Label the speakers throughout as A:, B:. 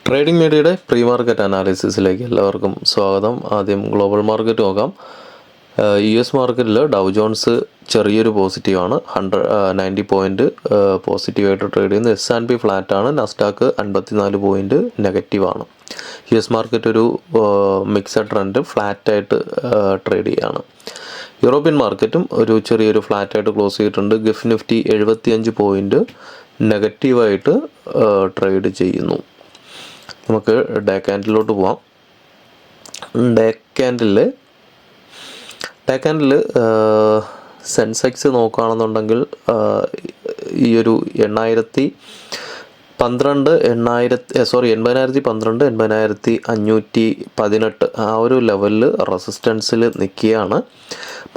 A: Trading മീഡിയയുടെ pre market അനാലിസിസിലേക്ക് എല്ലാവർക്കും സ്വാഗതം. ആദ്യം ഗ്ലോബൽ മാർക്കറ്റ് നോക്കാം. US മാർക്കറ്റിൽ ഡൗ ജോൺസ് ചെറിയൊരു പോസിറ്റീവാണ്, 90 പോയിൻറ്റ് പോസിറ്റീവായിട്ട് ട്രേഡ് ചെയ്യുന്നത്. S&P ഫ്ലാറ്റാണ്. നസ്ഡാക്ക് 54 പോയിൻറ്റ് നെഗറ്റീവാണ്. US മാർക്കറ്റ് ഒരു മിക്സഡ് ട്രെൻഡ് ഫ്ലാറ്റായിട്ട് ട്രേഡ് ചെയ്യുകയാണ്. യൂറോപ്യൻ മാർക്കറ്റും ഒരു ചെറിയൊരു ഫ്ലാറ്റായിട്ട് ക്ലോസ് ചെയ്തിട്ടുണ്ട്. ഗൾഫ് നിഫ്റ്റി 75 പോയിൻറ്റ് നെഗറ്റീവായിട്ട് ട്രേഡ് ചെയ്യുന്നു. നമുക്ക് ഡേ ക്യാൻഡിലോട്ട് പോവാം. ഡേ ക്യാൻഡിൽ സെൻസെക്സ് നോക്കുകയാണെന്നുണ്ടെങ്കിൽ ഈ ഒരു 80,518 ആ ഒരു ലെവലിൽ റെസിസ്റ്റൻസിൽ നിൽക്കുകയാണ്.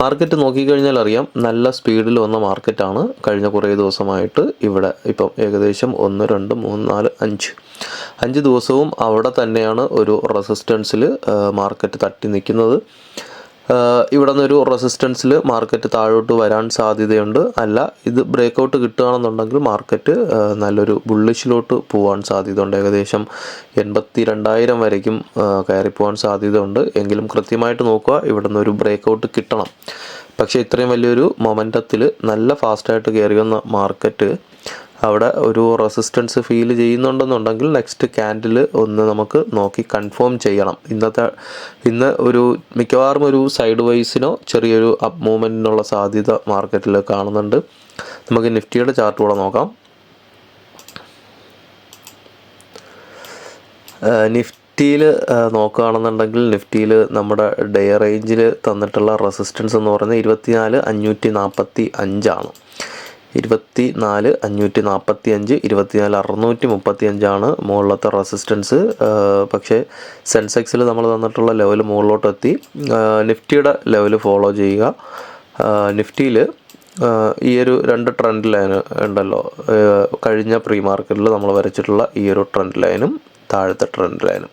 A: മാർക്കറ്റ് നോക്കിക്കഴിഞ്ഞാൽ അറിയാം, നല്ല സ്പീഡിൽ വന്ന മാർക്കറ്റാണ് കഴിഞ്ഞ കുറേ ദിവസമായിട്ട്. ഇവിടെ ഇപ്പം ഏകദേശം 1, 2, 3, 4, 5 ദിവസവും അവിടെ തന്നെയാണ് ഒരു റെസിസ്റ്റൻസിൽ മാർക്കറ്റ് തട്ടി നിൽക്കുന്നത്. ഇവിടെ നിന്നൊരു റെസിസ്റ്റൻസിൽ മാർക്കറ്റ് താഴോട്ട് വരാൻ സാധ്യതയുണ്ട്. അല്ല, ഇത് ബ്രേക്കൗട്ട് കിട്ടുകയാണെന്നുണ്ടെങ്കിൽ മാർക്കറ്റ് നല്ലൊരു ബുള്ളിഷിലോട്ട് പോകാൻ സാധ്യതയുണ്ട്. ഏകദേശം 82,000 വരയ്ക്കും കയറി പോകാൻ സാധ്യതയുണ്ട്. എങ്കിലും കൃത്യമായിട്ട് നോക്കുക, ഇവിടെ നിന്നൊരു ബ്രേക്കൗട്ട് കിട്ടണം. പക്ഷേ ഇത്രയും വലിയൊരു മൊമെൻറ്റത്തിൽ നല്ല ഫാസ്റ്റായിട്ട് കയറി വന്ന മാർക്കറ്റ് അവിടെ ഒരു റെസിസ്റ്റൻസ് ഫീൽ ചെയ്യുന്നുണ്ടെന്നുണ്ടെങ്കിൽ നെക്സ്റ്റ് ക്യാൻഡിൽ ഒന്ന് നമുക്ക് നോക്കി കൺഫേം ചെയ്യണം. ഇന്ന് ഒരു മിക്കവാറും ഒരു സൈഡ് വൈസിനോ ചെറിയൊരു അപ്പ് മൂവ്മെൻറ്റിനുള്ള സാധ്യത മാർക്കറ്റിൽ കാണുന്നുണ്ട്. നമുക്ക് നിഫ്റ്റിയുടെ ചാർട്ട് കൂടെ നോക്കാം. നിഫ്റ്റിയിൽ നോക്കുകയാണെന്നുണ്ടെങ്കിൽ നിഫ്റ്റിയിൽ നമ്മുടെ ഡേ റേഞ്ചിൽ തന്നിട്ടുള്ള റെസിസ്റ്റൻസ് എന്ന് പറയുന്നത് 24,545 ആണ്. 24,545, 24,635 മുകളിലത്തെ റെസിസ്റ്റൻസ്. പക്ഷേ സെൻസെക്സിൽ നമ്മൾ തന്നിട്ടുള്ള ലെവൽ മുകളിലോട്ട് എത്തി. നിഫ്റ്റിയുടെ ലെവൽ ഫോളോ ചെയ്യുക. നിഫ്റ്റിയിൽ ഈ ഒരു 2 ട്രെൻഡ് ലൈൻ ഉണ്ടല്ലോ, കഴിഞ്ഞ പ്രീ മാർക്കറ്റിൽ നമ്മൾ വരച്ചിട്ടുള്ള ഈ ഒരു ട്രെൻഡ് ലൈനും താഴത്തെ ട്രെൻഡ് ലൈനും.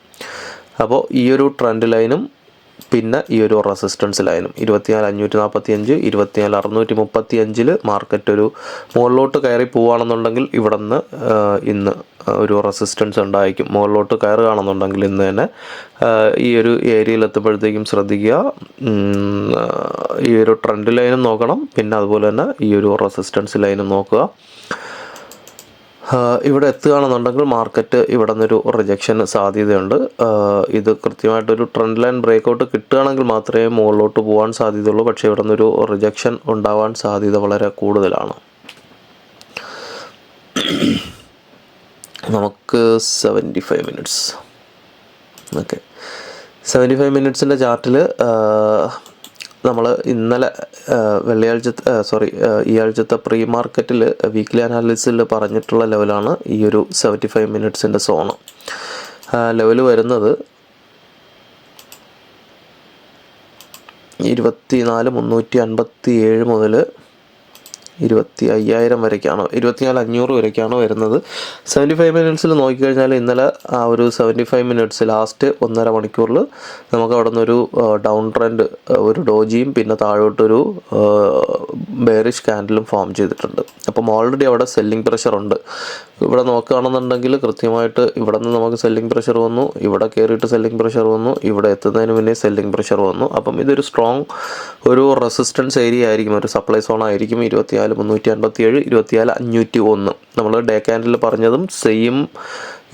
A: അപ്പോൾ ഈ ഒരു ട്രെൻഡ് ലൈനും പിന്നെ ഈ ഒരു റെസിസ്റ്റൻസ് ലൈനും 24,545, 24,635 മാർക്കറ്റ് ഒരു മുകളിലോട്ട് കയറി പോവുകയാണെന്നുണ്ടെങ്കിൽ ഇവിടെ നിന്ന് ഇന്ന് ഒരു റെസിസ്റ്റൻസ് ഉണ്ടായിരിക്കും. മുകളിലോട്ട് കയറുകയാണെന്നുണ്ടെങ്കിൽ ഇന്ന് തന്നെ ഈ ഒരു ഏരിയയിൽ എത്തുമ്പോഴത്തേക്കും ശ്രദ്ധിക്കുക, ഈ ഒരു ട്രെൻഡ് ലൈനും നോക്കണം, പിന്നെ അതുപോലെ തന്നെ ഈ ഒരു റെസിസ്റ്റൻസ് ലൈനും നോക്കുക. ഇവിടെ എത്തുകയാണെന്നുണ്ടെങ്കിൽ മാർക്കറ്റ് ഇവിടെ നിന്നൊരു റിജക്ഷന് സാധ്യതയുണ്ട്. ഇത് കൃത്യമായിട്ടൊരു ട്രെൻഡ് ലൈൻ ബ്രേക്കൗട്ട് കിട്ടുകയാണെങ്കിൽ മാത്രമേ മുകളിലോട്ട് പോകാൻ സാധ്യതയുള്ളൂ. പക്ഷേ ഇവിടെ നിന്നൊരു റിജക്ഷൻ ഉണ്ടാവാൻ സാധ്യത വളരെ കൂടുതലാണ്. നമുക്ക് 75 മിനിറ്റ്സ് ഓക്കെ. 75 മിനിറ്റ്സിൻ്റെ ചാർട്ടിൽ നമ്മൾ ഇന്നലെ ഈ ആഴ്ചത്തെ പ്രീ മാർക്കറ്റിൽ വീക്ക്ലി അനാലിസിസിൽ പറഞ്ഞിട്ടുള്ള ലെവലാണ് ഈ ഒരു 75 മിനിറ്റ്സിൻ്റെ സോണ്. ലെവൽ വരുന്നത് 24,357 മുതൽ 25,000 വരയ്ക്കാണ്, 24,500 വരയ്ക്കാണ് വരുന്നത്. 75 മിനിറ്റ്സിൽ നോക്കിക്കഴിഞ്ഞാൽ ഇന്നലെ ആ ഒരു 75 മിനിറ്റ്സ് ലാസ്റ്റ് 1.5 മണിക്കൂറിൽ നമുക്ക് അവിടെ നിന്നൊരു ഡൗൺ ട്രെൻഡ്, ഒരു ഡോജിയും പിന്നെ താഴോട്ടൊരു ബെയറിഷ് ക്യാൻഡിലും ഫോം ചെയ്തിട്ടുണ്ട്. അപ്പം ഓൾറെഡി അവിടെ സെല്ലിംഗ് പ്രഷർ ഉണ്ട്. ഇവിടെ നോക്കുകയാണെന്നുണ്ടെങ്കിൽ കൃത്യമായിട്ട് ഇവിടെ നിന്ന് നമുക്ക് സെല്ലിംഗ് പ്രഷർ വന്നു, ഇവിടെ കയറിയിട്ട് സെല്ലിംഗ് പ്രഷർ വന്നു, ഇവിടെ എത്തുന്നതിന് മുന്നേ സെല്ലിംഗ് പ്രഷർ വന്നു. അപ്പം ഇതൊരു സ്ട്രോങ് ഒരു റെസിസ്റ്റൻസ് ഏരിയ ആയിരിക്കും, ഒരു സപ്ലൈ സോൺ ആയിരിക്കും. 24,357, 24,501 നമ്മൾ ഡേ ക്യാൻഡിൽ പറഞ്ഞതും സെയിം.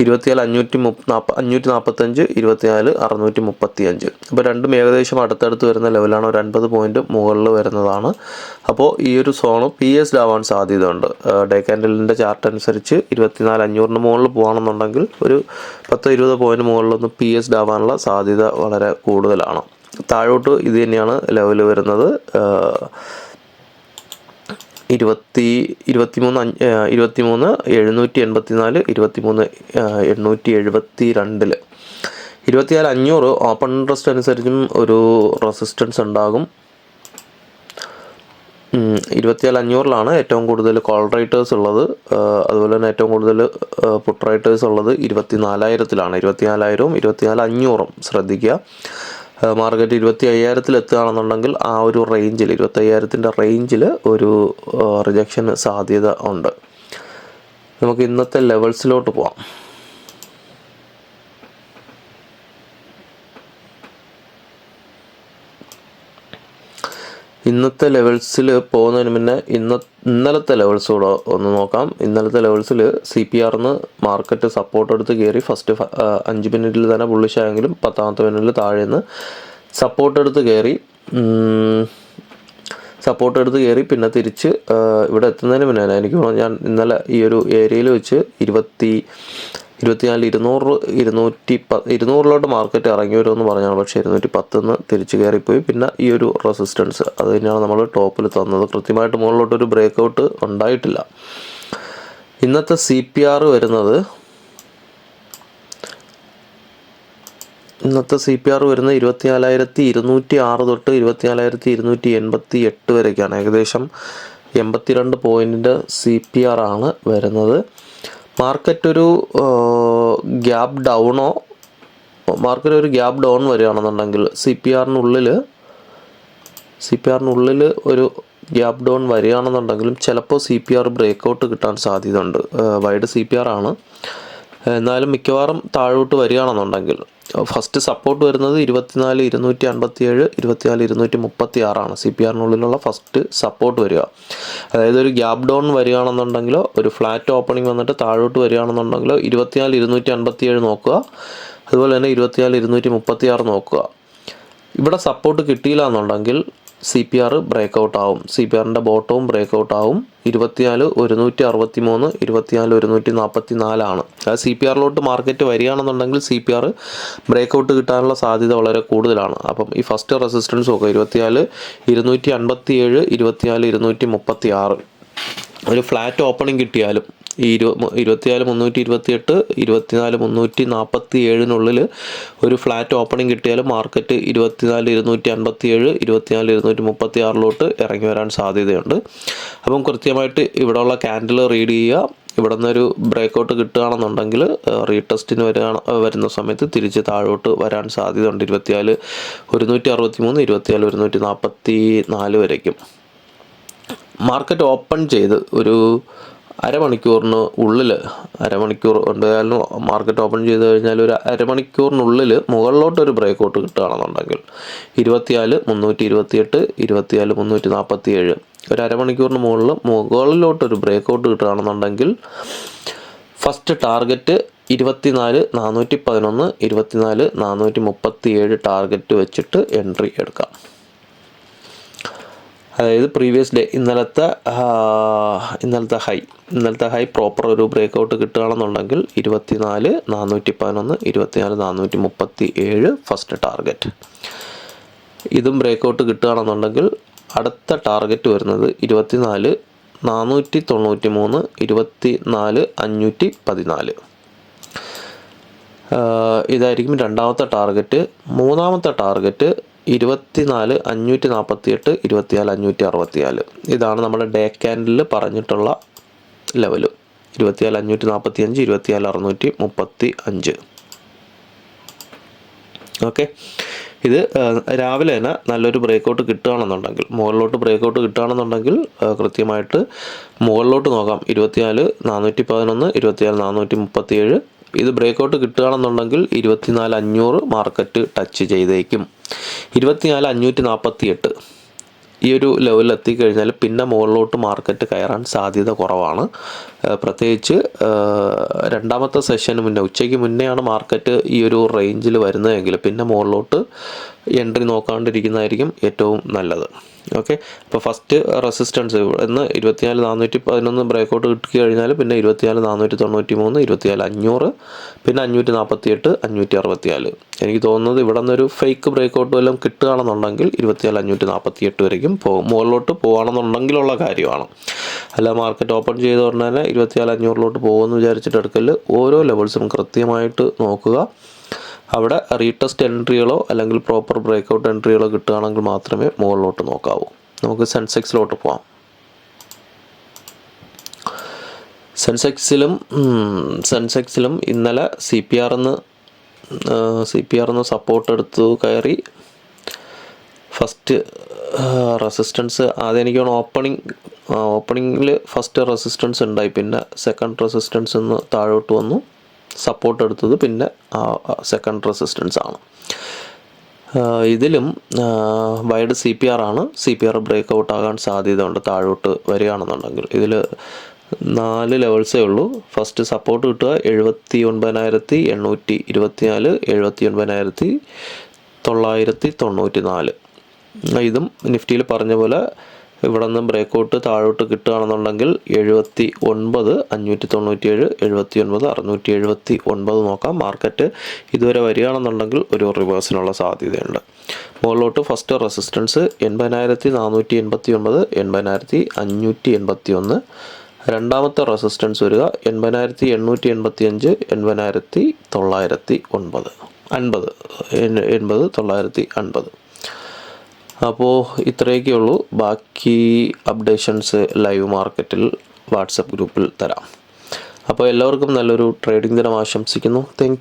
A: 24,545, 24,635. അപ്പോൾ രണ്ടും ഏകദേശം അടുത്തടുത്ത് വരുന്ന ലെവലാണ്. ഒരു 50 പോയിൻറ്റ് മുകളിൽ വരുന്നതാണ്. അപ്പോൾ ഈ ഒരു സോണ് PS ആവാൻ സാധ്യതയുണ്ട്. ഡേ ക്യാൻഡലിൻ്റെ ചാർട്ട് അനുസരിച്ച് 24,500 മുകളിൽ പോകുകയാണെന്നുണ്ടെങ്കിൽ ഒരു 10-20 പോയിൻറ്റ് മുകളിലൊന്ന് PS ആവാനുള്ള സാധ്യത വളരെ കൂടുതലാണ്. താഴോട്ട് ഇത് തന്നെയാണ് ലെവൽ വരുന്നത്. 23,784, 23,872. 24,500 ഓപ്പൺ ഇൻട്രസ്റ്റ് അനുസരിച്ചും ഒരു റെസിസ്റ്റൻസ് ഉണ്ടാകും. 24,500 ഏറ്റവും കൂടുതൽ കോൾ റൈറ്റേഴ്സ് ഉള്ളത്. അതുപോലെ തന്നെ ഏറ്റവും കൂടുതൽ പുട്ട് റൈറ്റേഴ്സ് ഉള്ളത് 24,000 24,000, 24,500 ശ്രദ്ധിക്കുക. മാർക്കറ്റ് 25,000 എത്തുകയാണെന്നുണ്ടെങ്കിൽ ആ ഒരു റേഞ്ചിൽ 25,000 റേഞ്ചിൽ ഒരു റിജക്ഷന് സാധ്യത ഉണ്ട്. നമുക്ക് ഇന്നത്തെ ലെവൽസിലോട്ട് പോവാം. ഇന്നത്തെ ലെവൽസിൽ പോകുന്നതിന് മുന്നേ ഇന്നലത്തെ ലെവൽസ് കൂടെ ഒന്ന് നോക്കാം. ഇന്നലത്തെ ലെവൽസിൽ CPR മാർക്കറ്റ് സപ്പോർട്ട് എടുത്ത് കയറി ഫസ്റ്റ് 5 മിനിറ്റിൽ തന്നെ ബുള്ളിഷായെങ്കിലും 10ാമത്തെ മിനിറ്റിൽ താഴെ നിന്ന് സപ്പോർട്ട് എടുത്ത് കയറി പിന്നെ തിരിച്ച് ഇവിടെ എത്തുന്നതിന് മുന്നേ എനിക്ക് തോന്നുന്നു ഞാൻ ഇന്നലെ ഈ ഒരു ഏരിയയിൽ വെച്ച് 200-200 മാർക്കറ്റ് ഇറങ്ങി വരുമെന്ന് പറഞ്ഞാണ്. പക്ഷേ 210 തിരിച്ച് കയറിപ്പോയി. പിന്നെ ഈ ഒരു റെസിസ്റ്റൻസ് അത് തന്നെയാണ് നമ്മൾ ടോപ്പിൽ തന്നത്. കൃത്യമായിട്ട് മുകളിലോട്ടൊരു ബ്രേക്ക് ഔട്ട് ഉണ്ടായിട്ടില്ല. ഇന്നത്തെ CPR വരുന്നത് 24,206 തൊട്ട് 24,288 വരെയൊക്കെയാണ്. ഏകദേശം 82 പോയിൻറ്റിൻ്റെ CPR ആണ് വരുന്നത്. മാർക്കറ്റ് ഒരു ഗ്യാപ്പ് ഡൗൺ വരികയാണെന്നുണ്ടെങ്കിൽ CPR-നുള്ളിൽ ഒരു ഗ്യാപ്പ് ഡൗൺ വരികയാണെന്നുണ്ടെങ്കിലും ചിലപ്പോൾ CPR ബ്രേക്ക് ഔട്ട് കിട്ടാൻ സാധ്യതയുണ്ട്. വൈഡ് CPR ആണ്. എന്നാലും മിക്കവാറും താഴോട്ട് വരികയാണെന്നുണ്ടെങ്കിൽ ഫസ്റ്റ് സപ്പോർട്ട് വരുന്നത് 24,257, 24,236 CPR-നുള്ളിലുള്ള ഫസ്റ്റ് സപ്പോർട്ട് വരിക. അതായത് ഒരു ഗ്യാപ്പ് ഡൗൺ വരികയാണെന്നുണ്ടെങ്കിലോ ഒരു ഫ്ലാറ്റ് ഓപ്പണിംഗ് വന്നിട്ട് താഴോട്ട് വരികയാണെന്നുണ്ടെങ്കിലോ 24,257 നോക്കുക. അതുപോലെ തന്നെ 24,236 നോക്കുക. ഇവിടെ സപ്പോർട്ട് കിട്ടിയില്ല എന്നുണ്ടെങ്കിൽ CPR ബ്രേക്ക് ഔട്ട് ആവും. CPR-ൻ്റെ ബോട്ടവും ബ്രേക്ക് ഔട്ട് ആവും. 24,163, 24,144 ആണ്. അത് CPR-ലോട്ട് മാർക്കറ്റ് വരികയാണെന്നുണ്ടെങ്കിൽ CPR ബ്രേക്ക് ഔട്ട് കിട്ടാനുള്ള സാധ്യത വളരെ കൂടുതലാണ്. അപ്പം ഈ ഫസ്റ്റ് റെസിസ്റ്റൻസ് നോക്കുക 24,257, 24,236. ഒരു ഫ്ലാറ്റ് ഓപ്പണിംഗ് കിട്ടിയാലും ഈ 24,328, 24,347 ഒരു ഫ്ലാറ്റ് ഓപ്പണിംഗ് കിട്ടിയാലും മാർക്കറ്റ് 24,257, 24,236 ഇറങ്ങി വരാൻ സാധ്യതയുണ്ട്. അപ്പം കൃത്യമായിട്ട് ഇവിടെയുള്ള ക്യാൻഡിൽ റീഡ് ചെയ്യുക. ഇവിടെ നിന്നൊരു ബ്രേക്ക് ഔട്ട് കിട്ടുകയാണെന്നുണ്ടെങ്കിൽ റീടെസ്റ്റിന് വരുന്ന സമയത്ത് തിരിച്ച് താഴോട്ട് വരാൻ സാധ്യതയുണ്ട്. 24,163, 24,144 വരയ്ക്കും. മാർക്കറ്റ് ഓപ്പൺ ചെയ്ത് ഒരു അരമണിക്കൂർ ഉണ്ടായാലും മാർക്കറ്റ് ഓപ്പൺ ചെയ്ത് കഴിഞ്ഞാൽ ഒരു അരമണിക്കൂറിനുള്ളിൽ മുകളിലോട്ടൊരു ബ്രേക്ക് ഔട്ട് കിട്ടുകയാണെന്നുണ്ടെങ്കിൽ 24,328, 24,347 ഒരു അരമണിക്കൂറിന് മുകളിലോട്ടൊരു ബ്രേക്ക് ഔട്ട് കിട്ടുകയാണെന്നുണ്ടെങ്കിൽ ഫസ്റ്റ് ടാർഗറ്റ് 24,411, 24,437 ടാർഗറ്റ് വെച്ചിട്ട് എൻട്രി എടുക്കാം. അതായത് പ്രീവിയസ് ഡേ ഇന്നലത്തെ ഹൈ പ്രോപ്പർ ഒരു ബ്രേക്ക് ഔട്ട് കിട്ടുകയാണെന്നുണ്ടെങ്കിൽ 24,411, 24,437 ഫസ്റ്റ് ടാർഗറ്റ്. ഇതും ബ്രേക്ക് ഔട്ട് കിട്ടുകയാണെന്നുണ്ടെങ്കിൽ അടുത്ത ടാർഗറ്റ് വരുന്നത് 24,493, 24,514. ഇതായിരിക്കും രണ്ടാമത്തെ ടാർഗറ്റ്. മൂന്നാമത്തെ ടാർഗറ്റ് 24,548, 24,564. ഇതാണ് നമ്മുടെ ഡേ ക്യാൻഡിൽ പറഞ്ഞിട്ടുള്ള ലെവല്. 24,545, 24,635. ഓക്കെ. ഇത് രാവിലെ തന്നെ നല്ലൊരു ബ്രേക്ക് ഔട്ട് കിട്ടുകയാണെന്നുണ്ടെങ്കിൽ മുകളിലോട്ട് ബ്രേക്ക് ഔട്ട് കിട്ടുകയാണെന്നുണ്ടെങ്കിൽ കൃത്യമായിട്ട് മുകളിലോട്ട് നോക്കാം. 24,411, 24,437. ഇത് ബ്രേക്ക് ഔട്ട് കിട്ടുകയാണെന്നുണ്ടെങ്കിൽ 24,500 മാർക്കറ്റ് ടച്ച് ചെയ്തേക്കും. 24,548 ഈ ഒരു ലെവലിൽ എത്തിക്കഴിഞ്ഞാൽ പിന്നെ മുകളിലോട്ട് മാർക്കറ്റ് കയറാൻ സാധ്യത കുറവാണ്. പ്രത്യേകിച്ച് രണ്ടാമത്തെ സെഷന് മുന്നേ ഉച്ചയ്ക്ക് മുന്നെയാണ് മാർക്കറ്റ് ഈ ഒരു റേഞ്ചിൽ വരുന്നതെങ്കിൽ പിന്നെ മുകളിലോട്ട് എൻട്രി നോക്കാണ്ടിരിക്കുന്നതായിരിക്കും ഏറ്റവും നല്ലത്. ഓക്കെ. അപ്പോൾ ഫസ്റ്റ് റെസിസ്റ്റൻസ് ഇന്ന് 24,411 ബ്രേക്ക് ഔട്ട് കിട്ടി കഴിഞ്ഞാൽ പിന്നെ 24,493, 24,500, പിന്നെ 548, 564. എനിക്ക് തോന്നുന്നത് ഇവിടെ നിന്നൊരു ഫേക്ക് ബ്രേക്ക് ഔട്ട് വല്ലതും കിട്ടുകയാണെന്നുണ്ടെങ്കിൽ 24,548 വരയ്ക്കും പോകും. മുകളിലോട്ട് പോകുകയാണെന്നുണ്ടെങ്കിലുള്ള കാര്യമാണ്. അല്ല മാർക്കറ്റ് ഓപ്പൺ ചെയ്ത ഉടനെ തന്നെ 24,500 പോകുമെന്ന് വിചാരിച്ചിട്ട് എടുക്കല്. ഓരോ ലെവൽസും കൃത്യമായിട്ട് നോക്കുക. അവിടെ റീടെസ്റ്റ് എൻട്രികളോ അല്ലെങ്കിൽ പ്രോപ്പർ ബ്രേക്ക് ഔട്ട് എൻട്രികളോ കിട്ടുകയാണെങ്കിൽ മാത്രമേ മുകളിലോട്ട് നോക്കാവൂ. നമുക്ക് സെൻസെക്സിലോട്ട് പോകാം. സെൻസെക്സിലും ഇന്നലെ CPR-ന്ന് സപ്പോർട്ട് എടുത്തു കയറി. ഫസ്റ്റ് റെസിസ്റ്റൻസ് ആദ്യം എനിക്ക് ഓപ്പണിങ്ങിൽ ഫസ്റ്റ് റെസിസ്റ്റൻസ് ഉണ്ടായി. പിന്നെ സെക്കൻഡ് റെസിസ്റ്റൻസ് നിന്ന് താഴോട്ട് വന്നു. സപ്പോർട്ട് എടുത്തത് പിന്നെ സെക്കൻഡ് റെസിസ്റ്റൻസ് ആണ്. ഇതിലും വൈഡ് CPR ആണ്. CPR ബ്രേക്ക് ഔട്ട് ആകാൻ സാധ്യതയുണ്ട് താഴോട്ട് വരികയാണെന്നുണ്ടെങ്കിൽ. ഇതിൽ 4 ലെവൽസേ ഉള്ളൂ. ഫസ്റ്റ് സപ്പോർട്ട് കിട്ടുക 79,824, 79,994. ഇതും നിഫ്റ്റിയിൽ പറഞ്ഞ പോലെ ഇവിടെ നിന്ന് ബ്രേക്ക് ഔട്ട് താഴോട്ട് കിട്ടുകയാണെന്നുണ്ടെങ്കിൽ 79,597, 79,679 നോക്കാം. മാർക്കറ്റ് ഇതുവരെ വരികയാണെന്നുണ്ടെങ്കിൽ ഒരു റിവേഴ്സിനുള്ള സാധ്യതയുണ്ട്. മുകളിലോട്ട് ഫസ്റ്റ് റെസിസ്റ്റൻസ് 80,489, 80,581. രണ്ടാമത്തെ റെസിസ്റ്റൻസ് വരിക 80,885, 80,950. അപ്പോൾ ഇത്രയൊക്കെ ഉള്ളൂ. ബാക്കി അപ്ഡേഷൻസ് ലൈവ് മാർക്കറ്റിൽ വാട്സപ്പ് ഗ്രൂപ്പിൽ തരാം. അപ്പോൾ എല്ലാവർക്കും നല്ലൊരു ട്രേഡിംഗ് ദിനം ആശംസിക്കുന്നു. Thank you.